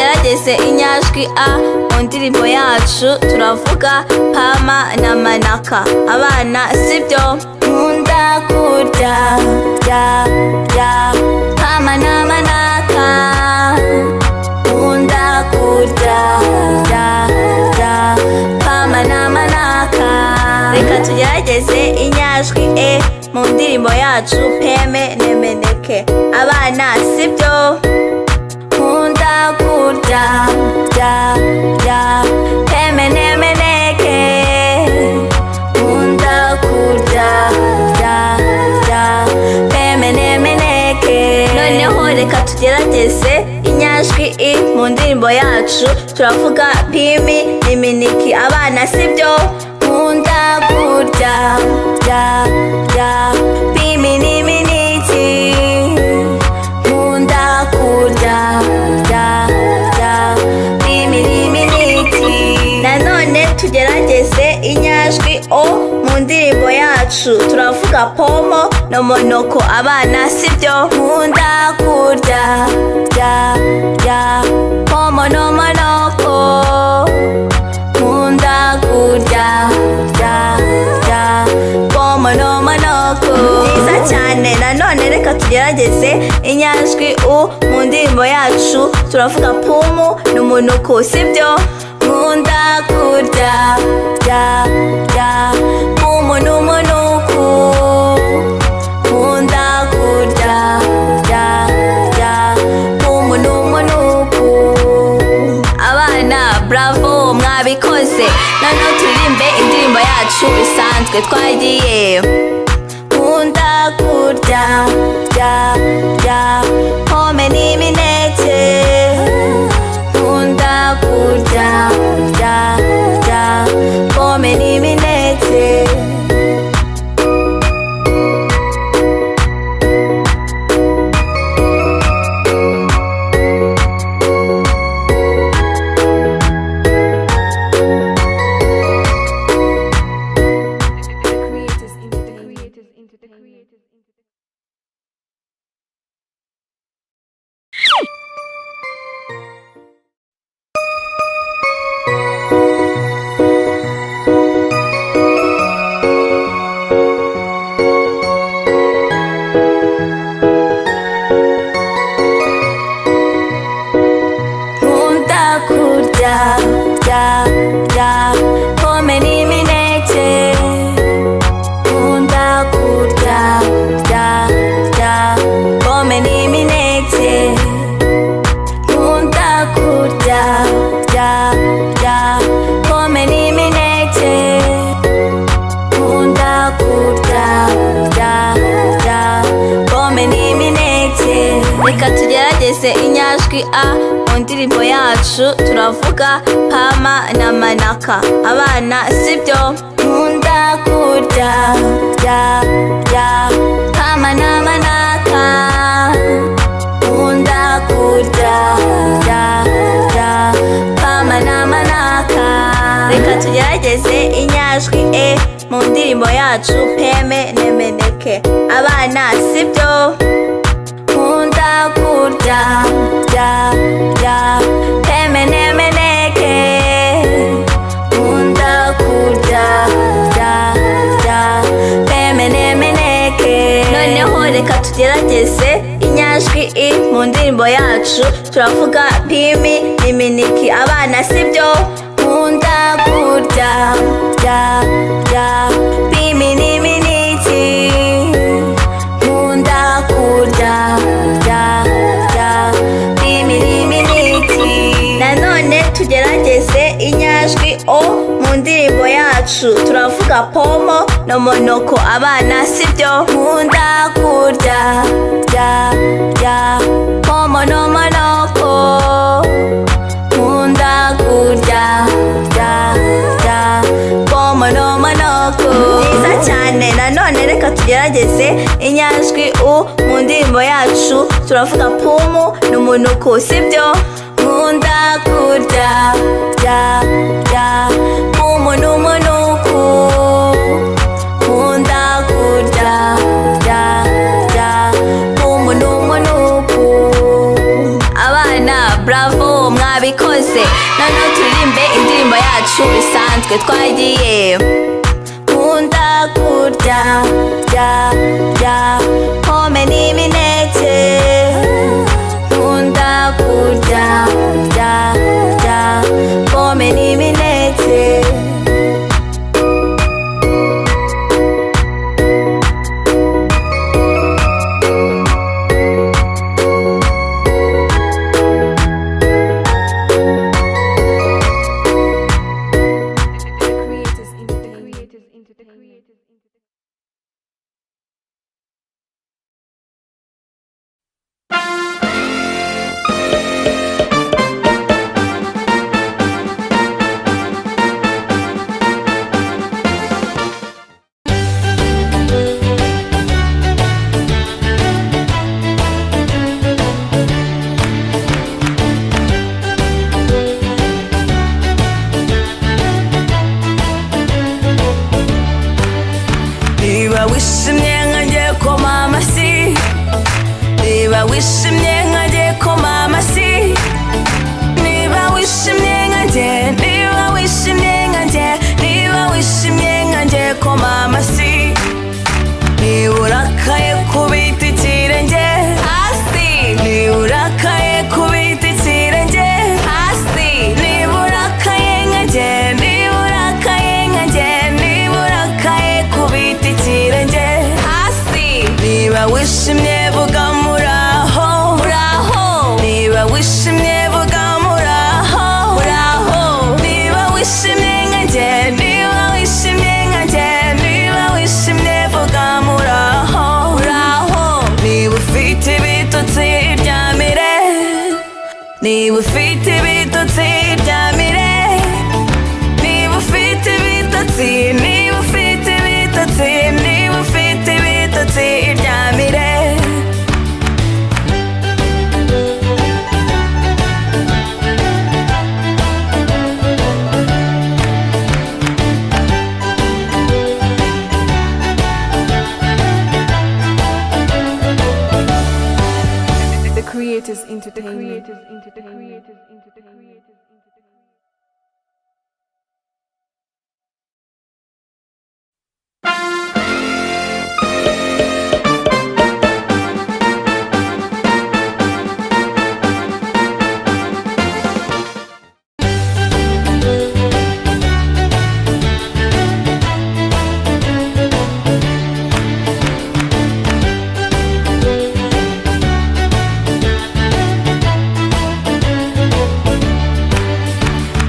tugerageze inyajwi a mu ndirimbo yacu turavuga pama na manaka. Abana sibyo? Nkunda kurya pama na manaka. Nkunda kurya pama na manaka. Reka tugerageze inyajwi e mu ndirimbo yacu peme nemeneke. Abana sibyo? Nkunda kurya peme nemeneke. Nkunda kurya peme nemeneke. Noneho reka tugerageze inyajwi i mu ndirimbo yacu turavuga pimi n'iminiki. Abana sibyo? Nkunda kurya pimi n'iminiki. Nkunda kurya pimi n'iminiki. Nanone tugerageze inyajwi o mu ndirimbo yacu turavuga pomo no monoko. Abana sibyo? Nkunda kurya pomo no monoko. Nkunda kurya pomo no monoko. Nziza cyane. Nanone reka tugerageze inyajwi u mu ndirimbo yacu turavuga pumu n'umunuko sibyo? Nkunda kurya pumu n'umunuko. Nkunda kurya pumu n'umunuko. Abana bravo mwabikoze. Noneho turirimbe indirimbo yacu bisanzwe. Twagiye. Nkunda kurya pome n'imineke. Nkunda kurya pome n'imineke. Pome n'imineke. Nkunda kurya pome n'imineke. Nkunda kurya pome n'imineke. Nkunda kurya pome n'imineke. Reka tugerageze inyajwi a mu ndirimbo yacu turavuga pama na manaka. Abana sibyo? Nkunda kurya pama na manaka. Nkunda kurya pama na manaka. Reka tugerageze inyajwi e mu ndirimbo yacu peme nemeneke. Abana sibyo? Nkunda kurya peme nemeneke. Nkunda kurya peme nemeneke. Noneho reka tugerageze inyajwi i mu ndirimbo yacu turavuga pimi n'iminiki. Abana sibyo? Nkunda kurya pimi n'iminiki. Nkunda kurya pimi n'iminiki. Nanone tugerageze inyajwi o mu ndirimbo yacu turavuga pomo no monoko. Abana sibyo? Nkunda kurya pomo no monoko. Nkunda kurya pomo no monoko. Nziza cyane. Nanone reka tugerageze inyajwi u mu ndirimbo yacu turavuga pumu n'umunuko sibyo? Nkunda kurya pumu n'umunuko. Nkunda kurya pumu n'umunuko. Abana bravo mwabi wabikoze. Noneho turirimbe indirimbo yacu bisanzwe twagiye. Nkunda kurya pome n'imineke. Nkunda kurya pome n'imineke. Niba wishimye nkanjye koma amashyi. Niba wishimye nkanjye koma amashyi. Niba wishimye nkanjye, niba wishimye nkanjye, niba wishimye nkanjye koma amashyi. Niba urakaye kubita ikirenge hasi. Niba urakaye kubita ikirenge hasi. Niba urakaye nkanjye, niba urakaye nkanjye, niba urakaye kubita ikirenge hasi. Niba wishimye vuga muraho muraho. Niba wishimye vuga muraho muraho. Niba wishimye nkanjye, niba wishimye nkanjye, niba wishimye vuga muraho muraho. Niba ufite ibitotsi ryamire. Niba ufite ibitotsi ryamire. Niba ufite ibitotsi, niba ufite ibitotsi, niba ufite ibitotsi ryamire. The Creators Entertainment.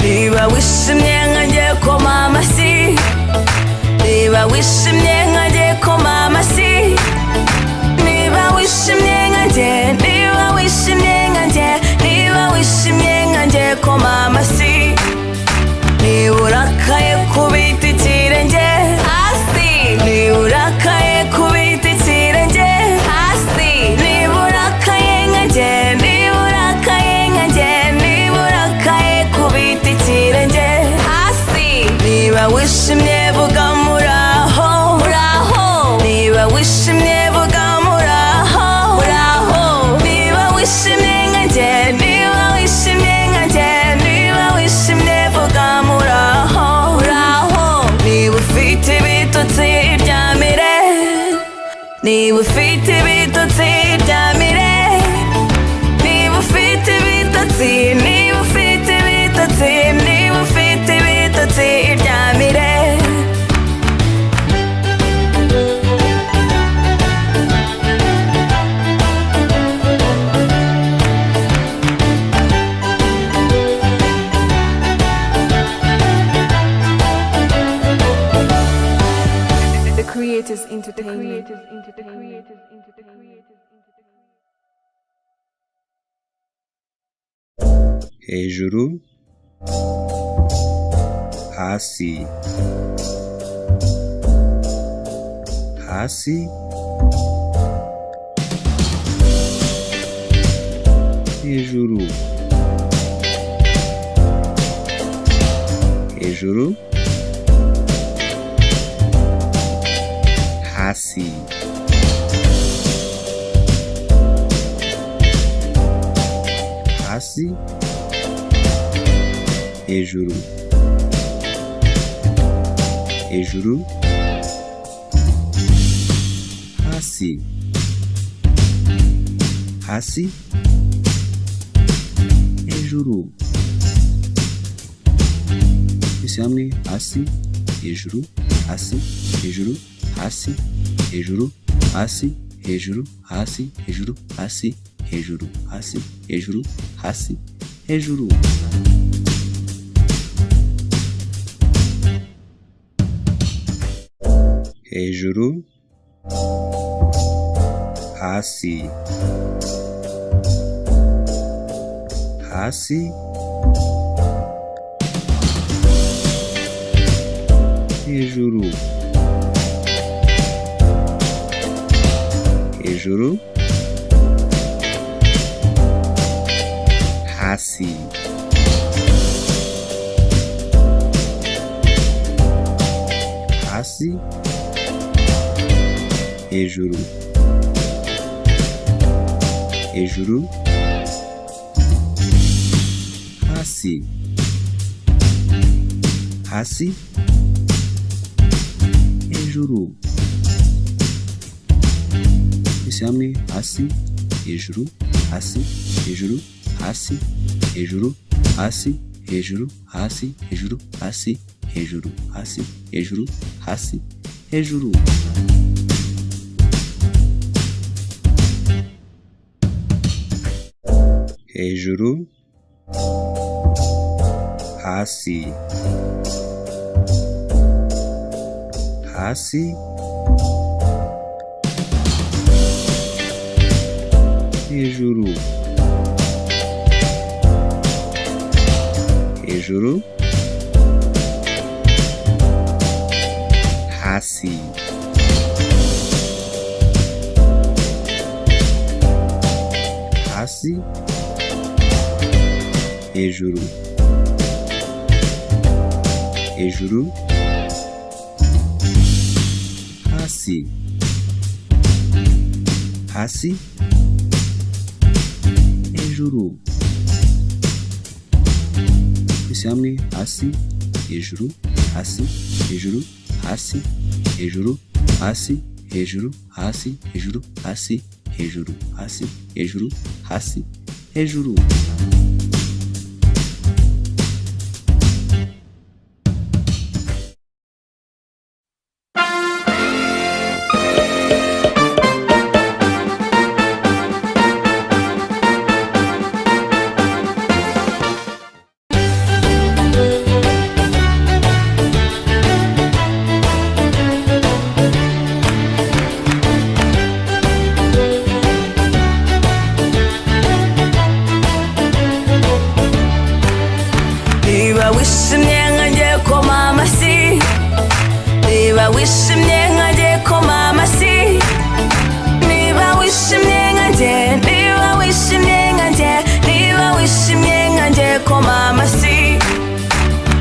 Niba wishimye nkanjye koma amashyi. Niba wishimye nkanjye koma amashyi. Niba wishimye nkanjye, niba wishimye nkanjye, niba wishimye nkanjye koma amashyi. Niba urakaye kubita ikirenge hasi. Niba urakaye kubita ikirenge hasi. Niba urakaye nkanjye, niba urakaye nkanjye, niba urakaye kubita ikirenge hasi. Niba wishimye vuga muraho muraho. Niba wishimye vuga muraho muraho. Niba wishimye nkanjye, niba wishimye nkanjye, niba wishimye vuga muraho muraho. Niba ufite ibitotsi ryamire. Niba ufite ibitotsi ryamire. Niba ufite ibitotsi, niba ufite ibitotsi, niba ufite ibitotsi ryamire. The Creators Entertainment. hejuru hasi hasi hejuru hejuru hasi hasi hejuru hejuru hasi hasi hejuru twese hamwe hasi hejuru hasi hejuru hasi hejuru hasi hejuru hasi hejuru hasi hejuru hasi hejuru hasi hejuru hejuru hasi hasi hejuru hejuru hasi hasi hejuru hejuru hasi hasi hejuru twese hamwe hasi hejuru hasi hejuru hasi hejuru hasi hejuru hasi hejuru hasi hejuru hasi hejuru hasi hejuru hejuru hasi hasi hejuru hejuru hasi hasi hejuru hejuru hasi hasi hejuru twese hamwe hasi hejuru hasi hejuru hasi hejuru hasi hejuru hasi hejuru hasi hejuru hasi hejuru hasi hejuru wishimye nkanjye koma amashyi niba wishimye nkanjye koma amashyi niba wishimye nkanjye niba wishimye nkanjye niba wishimye nkanjye koma amashyi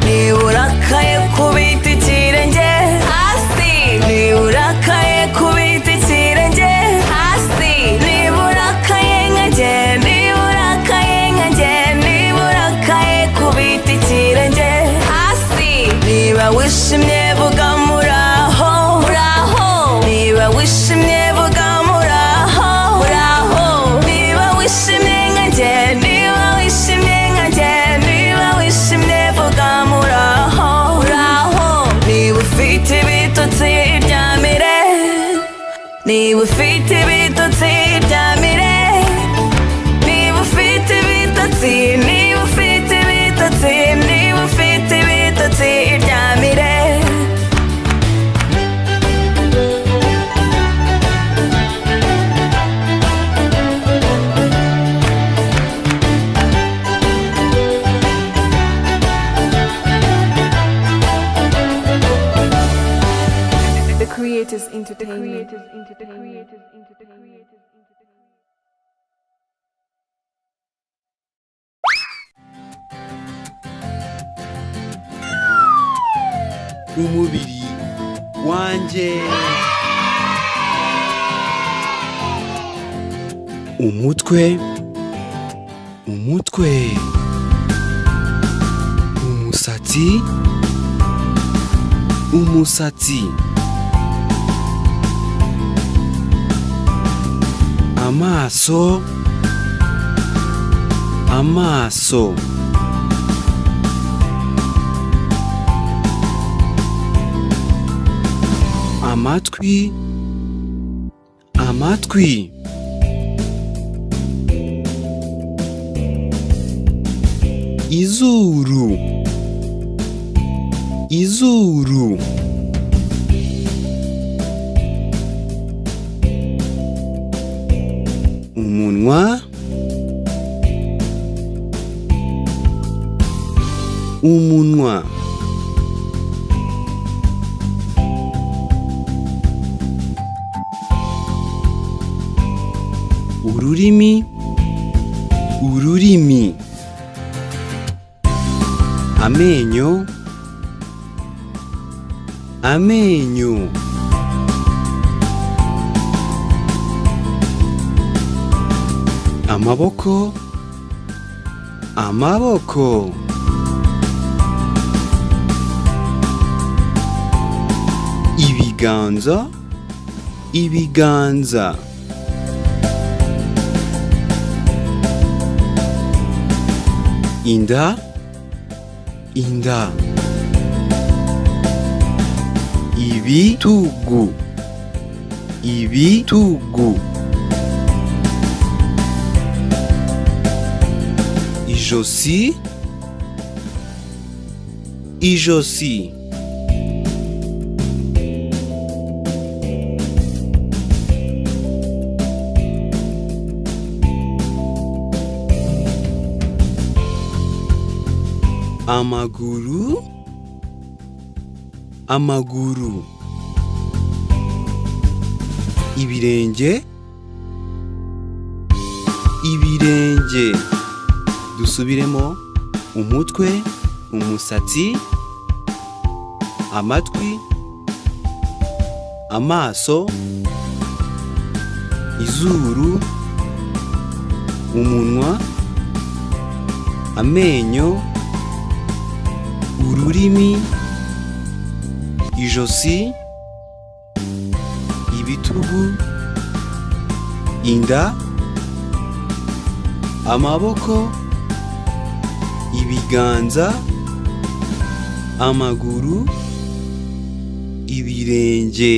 niba urakaye kubita ikirenge hasi niba urakaye kubita ikirenge hasi niba urakaye nkanjye niba urakaye nkanjye niba urakaye kubita ikirenge hasi niba wishimye vuga muraho muraho niba wishimye vuga muraho muraho niba wishimye nkanjye niba wishimye nkanjye niba wishimye vuga muraho muraho niba ufite ibitotsi ryamire niba ufite ibitotsi ryamire niba ufite ibitotsi niba ufite ibitotsi niba ufite ibitotsi ryamire The Creators Entertainment. umubiri wanjye umutwe umutwe umusatsi, umusatsi. Amaso, amaso. Amatwi, amatwi. Izuru, izuru. Umunwa, umunwa. Ururimi, ururimi. Amenyo, amenyo. Amaboko, amaboko. Ibiganza, ibiganza. Inda, inda. Ibitugu, ibitugu. Ijosi, ijosi. Amaguru, amaguru. Ibirenge, ibirenge. Dusubiremo: umutwe, umusatsi, amatwi, amaso, izuru, umunwa, amenyo, ururimi, ijosi, ibitugu, inda, amaboko, ibiganza, amaguru, ibirenge.